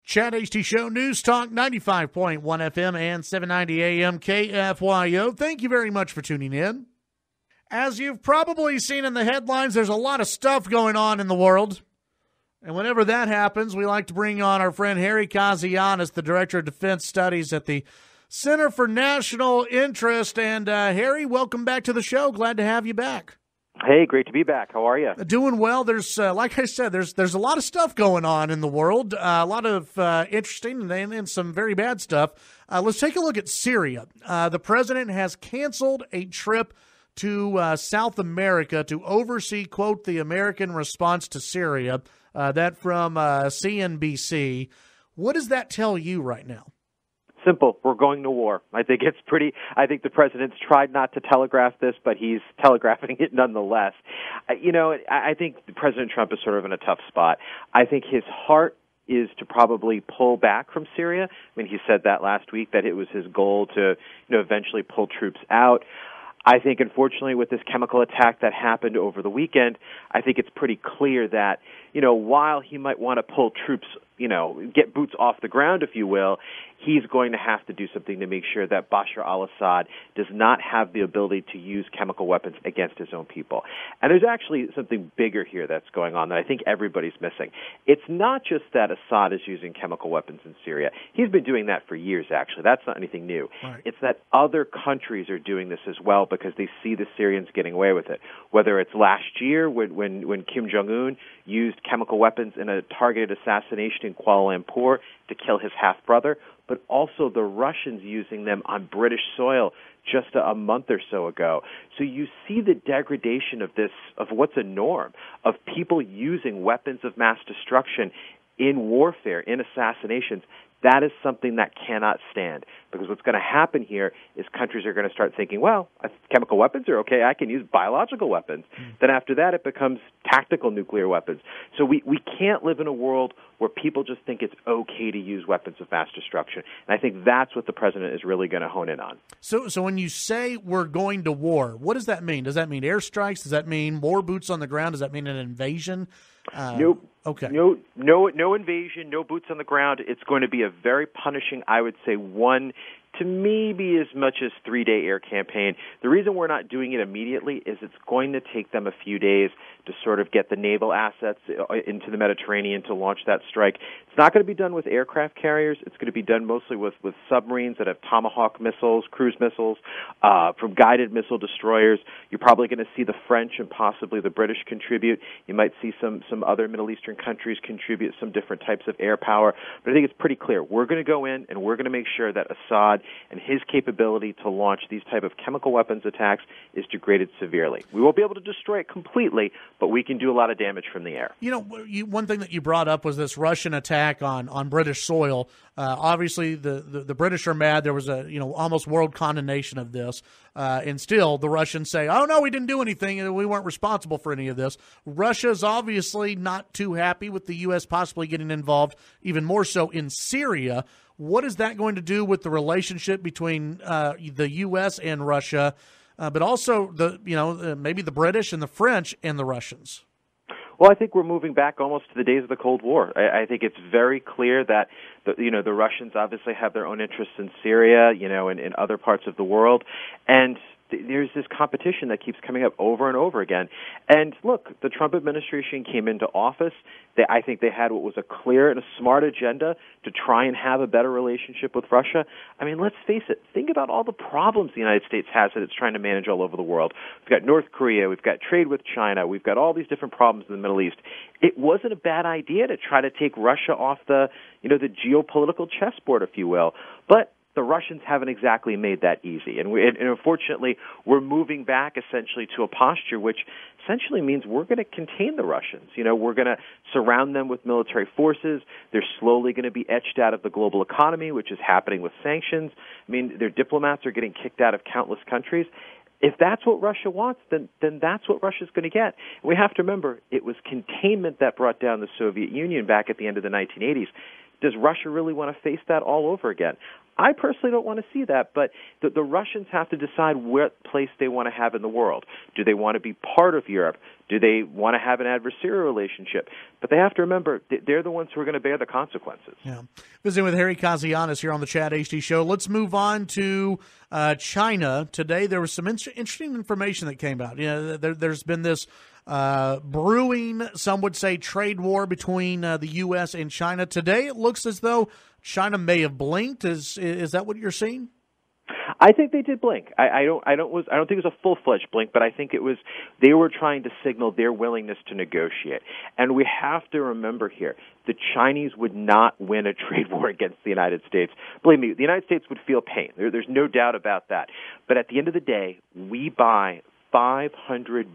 Chad Hasty Show, News Talk 95.1 FM and 790 AM KFYO. Thank you very much for tuning in. As you've probably seen in the headlines, there's a lot of stuff going on in the world. And whenever that happens, we like to bring on our friend Harry Kazianis, the Director of Defense Studies at the Center for National Interest. And Harry, welcome back to the show. Glad to have you back. Hey, great to be back. How are you? Doing well. There's, like I said, there's a lot of stuff going on in the world, a lot of interesting and some very bad stuff. Let's take a look at Syria. The president has canceled a trip to South America to oversee, quote, the American response to Syria. That from CNBC. What does that tell you right now? Simple. We're going to war. I think the president's tried not to telegraph this, but he's telegraphing it nonetheless. I think President Trump is sort of in a tough spot. I think his heart is to probably pull back from Syria. I mean, he said that last week, that it was his goal to, eventually pull troops out. I think, unfortunately, with this chemical attack that happened over the weekend, I think it's pretty clear that, while he might want to pull troops, get boots off the ground, if you will, he's going to have to do something to make sure that Bashar al-Assad does not have the ability to use chemical weapons against his own people. And there's actually something bigger here that's going on that I think everybody's missing. It's not just that Assad is using chemical weapons in Syria. He's been doing that for years, actually. That's not anything new. Right. It's that other countries are doing this as well because they see the Syrians getting away with it. Whether it's last year when Kim Jong-un used chemical weapons in a targeted assassination in Kuala Lumpur to kill his half-brother, but also the Russians using them on British soil just a month or so ago. So you see the degradation of what's a norm, of people using weapons of mass destruction in warfare, in assassinations. That is something that cannot stand, because what's going to happen here is countries are going to start thinking, well, chemical weapons are okay, I can use biological weapons. Then after that, it becomes tactical nuclear weapons. So we can't live in a world where people just think it's okay to use weapons of mass destruction. And I think that's what the president is really going to hone in on. So when you say we're going to war, what does that mean? Does that mean airstrikes? Does that mean more boots on the ground? Does that mean an invasion? Nope. Okay. No invasion, no boots on the ground. It's going to be a very punishing, I would say, 1 to maybe as much as 3-day air campaign. The reason we're not doing it immediately is it's going to take them a few days to sort of get the naval assets into the Mediterranean to launch that strike. It's not going to be done with aircraft carriers. It's going to be done mostly with submarines that have Tomahawk missiles, cruise missiles, from guided missile destroyers. You're probably going to see the French and possibly the British contribute. You might see some other Middle Eastern countries contribute some different types of air power. But I think it's pretty clear. We're going to go in and we're going to make sure that Assad and his capability to launch these type of chemical weapons attacks is degraded severely. We won't be able to destroy it completely, but we can do a lot of damage from the air. One thing that you brought up was this Russian attack on British soil. Obviously, the British are mad. There was a almost world condemnation of this, and still the Russians say, "Oh no, we didn't do anything, and we weren't responsible for any of this." Russia's obviously not too happy with the U.S. possibly getting involved, even more so in Syria. What is that going to do with the relationship between the U.S. and Russia, but also maybe the British and the French and the Russians? Well, I think we're moving back almost to the days of the Cold War. I think it's very clear that the Russians obviously have their own interests in Syria, and in other parts of the world, and there's this competition that keeps coming up over and over again. And look, the Trump administration came into office. I think they had what was a clear and a smart agenda to try and have a better relationship with Russia. I mean, let's face it. Think about all the problems the United States has that it's trying to manage all over the world. We've got North Korea. We've got trade with China. We've got all these different problems in the Middle East. It wasn't a bad idea to try to take Russia off the geopolitical chessboard, if you will. But the Russians haven't exactly made that easy. And unfortunately, we're moving back essentially to a posture which essentially means we're going to contain the Russians. We're going to surround them with military forces. They're slowly going to be etched out of the global economy, which is happening with sanctions. I mean, their diplomats are getting kicked out of countless countries. If that's what Russia wants, then that's what Russia's going to get. And we have to remember, it was containment that brought down the Soviet Union back at the end of the 1980s. Does Russia really want to face that all over again? I personally don't want to see that, but the Russians have to decide what place they want to have in the world. Do they want to be part of Europe? Do they want to have an adversarial relationship? But they have to remember they're the ones who are going to bear the consequences. Yeah. Visiting with Harry Kazianis here on the Chad Hasty Show. Let's move on to China. Today there was some interesting information that came out. There's been this brewing, some would say, trade war between the U.S. and China. Today it looks as though China may have blinked. Is that what you're seeing? I think they did blink. I don't think it was a full-fledged blink, but I think they were trying to signal their willingness to negotiate. And we have to remember here, the Chinese would not win a trade war against the United States. Believe me, the United States would feel pain. There's no doubt about that. But at the end of the day, we buy $500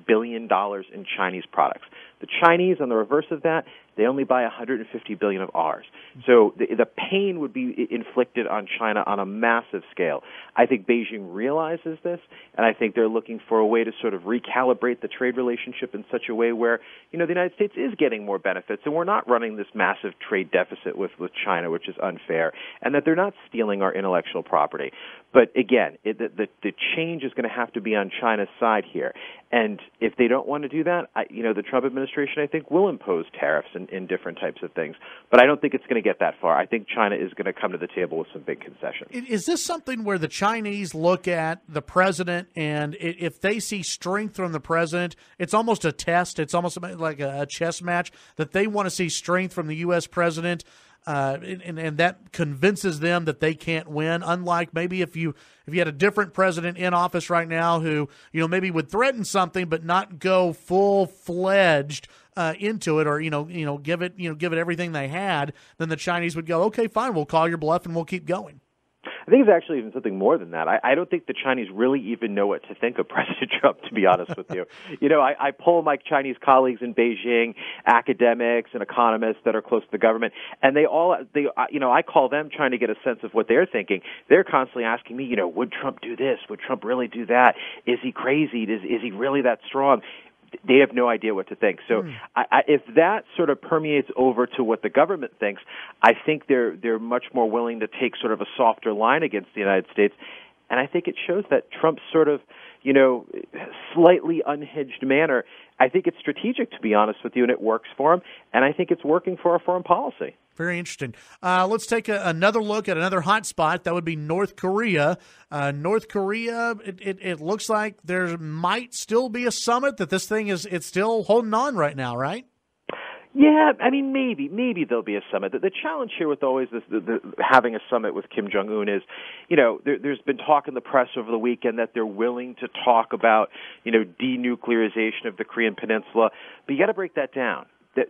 billion in Chinese products. The Chinese, on the reverse of that, they only buy $150 billion of ours. So the pain would be inflicted on China on a massive scale. I think Beijing realizes this, and I think they're looking for a way to sort of recalibrate the trade relationship in such a way where, the United States is getting more benefits, and we're not running this massive trade deficit with China, which is unfair, and that they're not stealing our intellectual property. But again, the change is going to have to be on China's side here. And if they don't want to do that, the Trump administration, I think, will impose tariffs in different types of things. But I don't think it's going to get that far. I think China is going to come to the table with some big concessions. Is this something where the Chinese look at the president, and if they see strength from the president, it's almost a test, it's almost like a chess match, that they want to see strength from the U.S. president, and that convinces them that they can't win. Unlike maybe if you had a different president in office right now who maybe would threaten something but not go full-fledged into it, or give it everything they had, then the Chinese would go, okay, fine, we'll call your bluff and we'll keep going. I think it's actually even something more than that. I don't think the Chinese really even know what to think of President Trump, to be honest with you. I poll my Chinese colleagues in Beijing, academics and economists that are close to the government, and I call them trying to get a sense of what they're thinking. They're constantly asking me, would Trump do this? Would Trump really do that? Is he crazy? Is he really that strong? They have no idea what to think. So if that sort of permeates over to what the government thinks, I think they're much more willing to take sort of a softer line against the United States. And I think it shows that Trump's sort of, slightly unhinged manner, I think it's strategic, to be honest with you, and it works for him. And I think it's working for our foreign policy. Very interesting. Let's take another look at another hot spot. That would be North Korea. North Korea, it looks like there might still be a summit, that this thing it's still holding on right now, right? Yeah, I mean, maybe there'll be a summit. The challenge here with always this, having a summit with Kim Jong-un is, there's been talk in the press over the weekend that they're willing to talk about, denuclearization of the Korean Peninsula. But you got to break that down.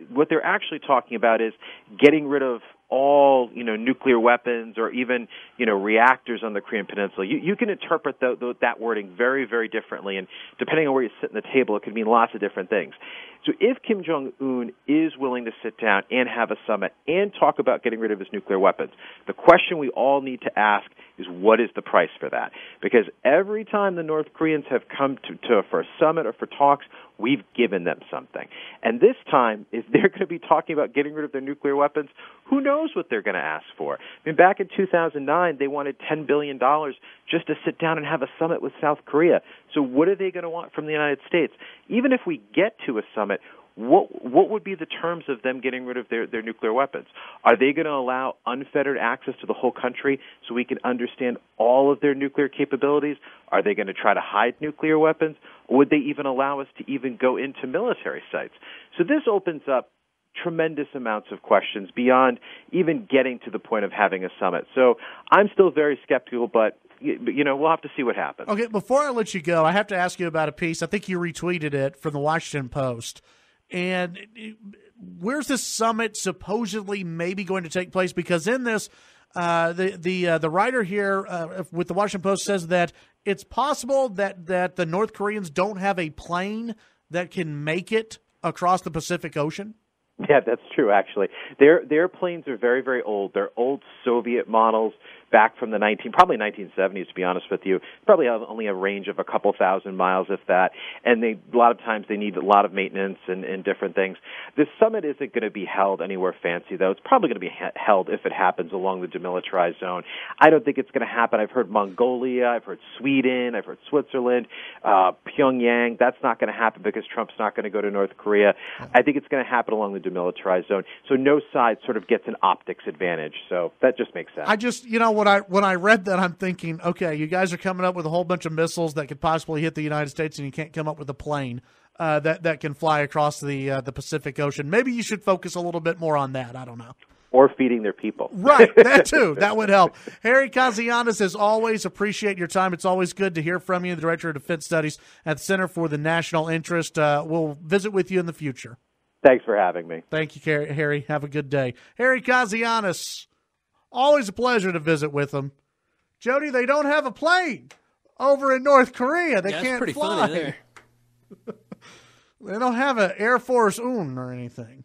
What they're actually talking about is getting rid of all, nuclear weapons or even, reactors on the Korean Peninsula. You can interpret that wording very, very differently, and depending on where you sit in the table, it could mean lots of different things. So if Kim Jong-un is willing to sit down and have a summit and talk about getting rid of his nuclear weapons, the question we all need to ask is, what is the price for that? Because every time the North Koreans have come for a summit or for talks, we've given them something. And this time, if they're going to be talking about getting rid of their nuclear weapons, who knows what they're going to ask for? I mean, back in 2009, they wanted $10 billion just to sit down and have a summit with South Korea. So what are they going to want from the United States? Even if we get to a summit, what would be the terms of them getting rid of their nuclear weapons? Are they going to allow unfettered access to the whole country so we can understand all of their nuclear capabilities? Are they going to try to hide nuclear weapons? Or would they even allow us to even go into military sites? So this opens up tremendous amounts of questions beyond even getting to the point of having a summit. So I'm still very skeptical, but we'll have to see what happens. Okay, before I let you go, I have to ask you about a piece. I think you retweeted it from the Washington Post. And where's this summit supposedly maybe going to take place? Because in this, the writer here with the Washington Post says that it's possible that the North Koreans don't have a plane that can make it across the Pacific Ocean. Yeah, that's true, actually. Their planes are very, very old. They're old Soviet models back from the probably 1970s, to be honest with you. Probably have only a range of a couple thousand miles, if that. And a lot of times they need a lot of maintenance and different things. This summit isn't going to be held anywhere fancy, though. It's probably going to be held, if it happens, along the demilitarized zone. I don't think it's going to happen. I've heard Mongolia, I've heard Sweden, I've heard Switzerland, Pyongyang. That's not going to happen because Trump's not going to go to North Korea. I think it's going to happen along the demilitarized zone. So no side sort of gets an optics advantage. So that just makes sense. I just, when I read that, I'm thinking, okay, you guys are coming up with a whole bunch of missiles that could possibly hit the United States, and you can't come up with a plane that can fly across the Pacific Ocean. Maybe you should focus a little bit more on that. I don't know. Or feeding their people. Right, that too. That would help. Harry Kazianis, as always, appreciate your time. It's always good to hear from you, the Director of Defense Studies at the Center for the National Interest. We'll visit with you in the future. Thanks for having me. Thank you, Harry. Have a good day. Harry Kazianis, always a pleasure to visit with him. Jody, they don't have a plane over in North Korea. They can't pretty fly. funny there. They don't have an Air Force One or anything.